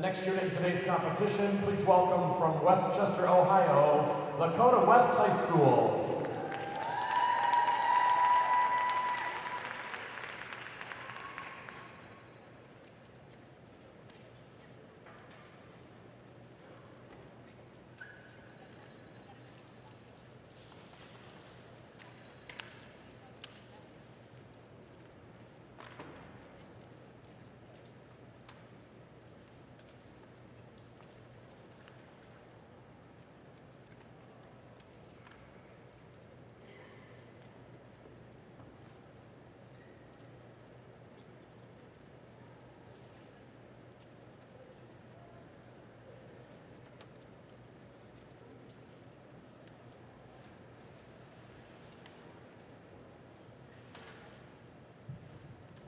next unit in today's competition, please welcome from Westchester, Ohio, Lakota West High School.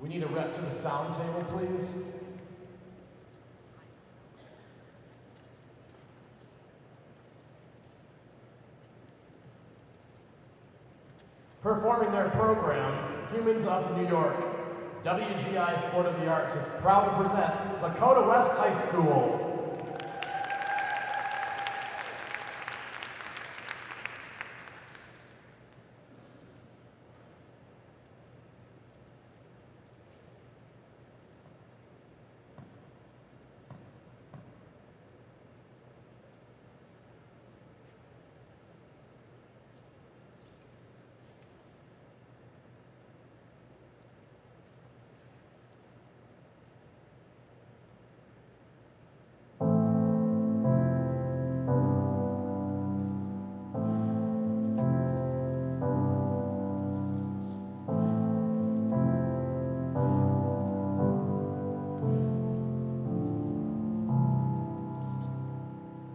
We need a rep to the sound table, please. Performing their program, Humans of New York, WGI Sport of the Arts is proud to present Lakota West High School.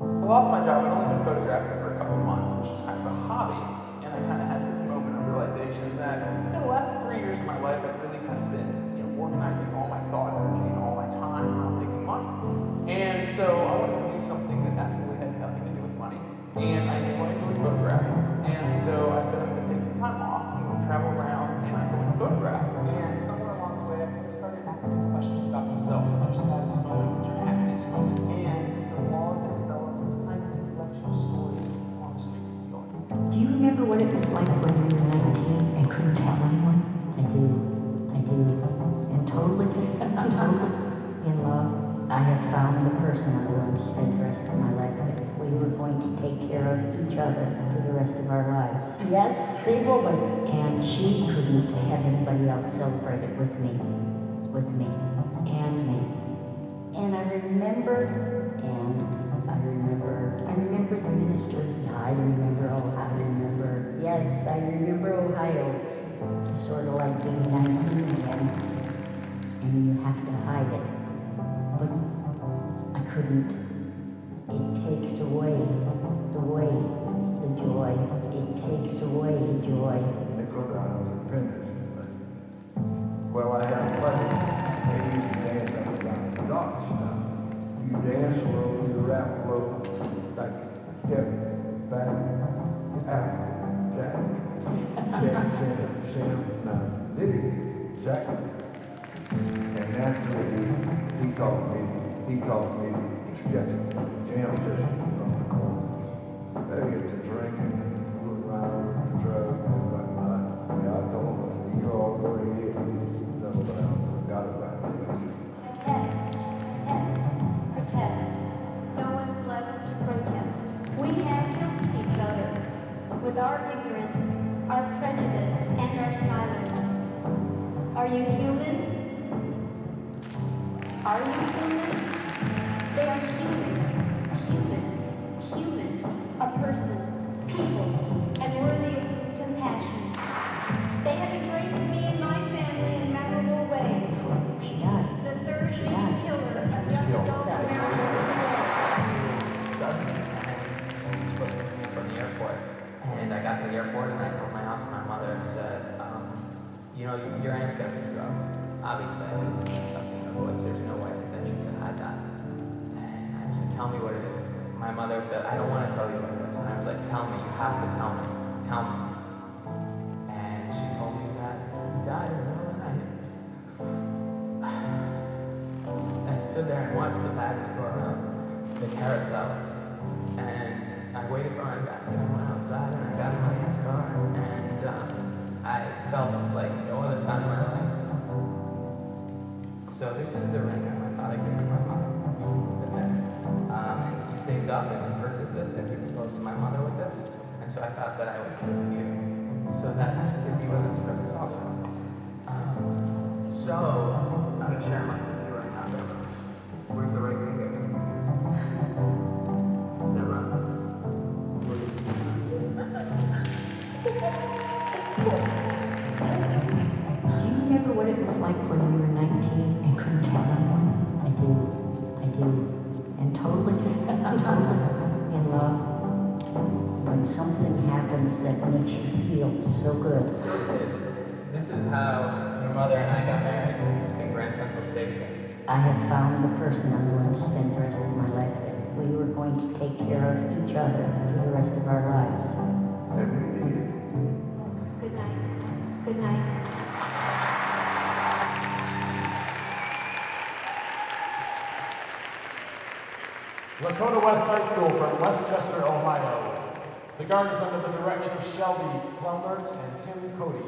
I lost my job. I'd only been photographing for a couple of months, which is kind of a hobby, and I kind of had this moment of realization that in the last 3 years of my life, I've really kind of been, organizing all my thought energy and all my time around making money. And so I wanted to do something that absolutely had nothing to do with money, and I knew I enjoyed photographing. And so I said I'm going to take some time off, I'm going to travel around, and I'm going to photograph. And somewhere along the way, I started asking questions about themselves. What's your saddest moment? What's your happiest moment? And the law that developed was kind of a collection of stories on the streets of New York. Do you remember what it was like when you were 19 and couldn't tell anyone? I do. And totally in love. I have found the person I'm going to spend the rest of my life with. We were going to take care of each other for the rest of our lives. Yes, same woman. And she couldn't have anybody else celebrate it with me. And I remember the minister. Yeah, I remember Ohio. Yes, I remember Ohio. Sort of like being 19 again, and you have to hide it. But I couldn't. It takes away the joy. It takes away the joy. Lakota, I was an apprentice. Well, I had a buddy. They used to dance up and down the docks. You dance slow, you rap low, like step back, out, jack, send, now, dig, jack. And that's the way he taught me to step jam sessions on the corners. They get to drinking and fooling around with the drugs and whatnot. Yeah, I told him, I said, you all go ahead and double down, forgot about this. Protest. No one left to protest. We have killed each other with our ignorance, our prejudice, and our silence. Are you human? Are you human? They are human. A person, people, and worthy of compassion. They have embraced me and my family in memorable ways. She died. The third leading killer of young adult Americans today. And I was supposed to come in from the airport. And I got to the airport and I called my house and my mother said, your aunt's gonna pick you up. Obviously, I couldn't keep something in her voice. There's no way that you can hide that. And I was like, tell me what it is. My mother said, I don't want to tell you like this. And I was like, tell me, you have to tell me. Tell me. And she told me that he died in the middle of the night. I stood there and I watched the bags go around the carousel, and I waited for my dad, and I went outside, and I got in my aunt's car, and I felt like no other time in my life. So this is the ring that my father gave to my mother. And he saved up and he purchased this, and he proposed to my mother with this. And so I thought that I would give it to you, so that you'd be with us for this also. So I'm gonna share mine with you right now. Where's the right finger? Never. Do you remember what it was like when we were 19 and couldn't tell anyone? I do. And totally in love. When something happens that makes you feel so good. So kids, this is how your mother and I got married in Grand Central Station. I have found the person I'm going to spend the rest of my life with. We were going to take care of each other for the rest of our lives. And we did. Good night. Good night. Lakota West High School from Westchester, Ohio. The guard is under the direction of Shelby Clemmert and Tim Cody.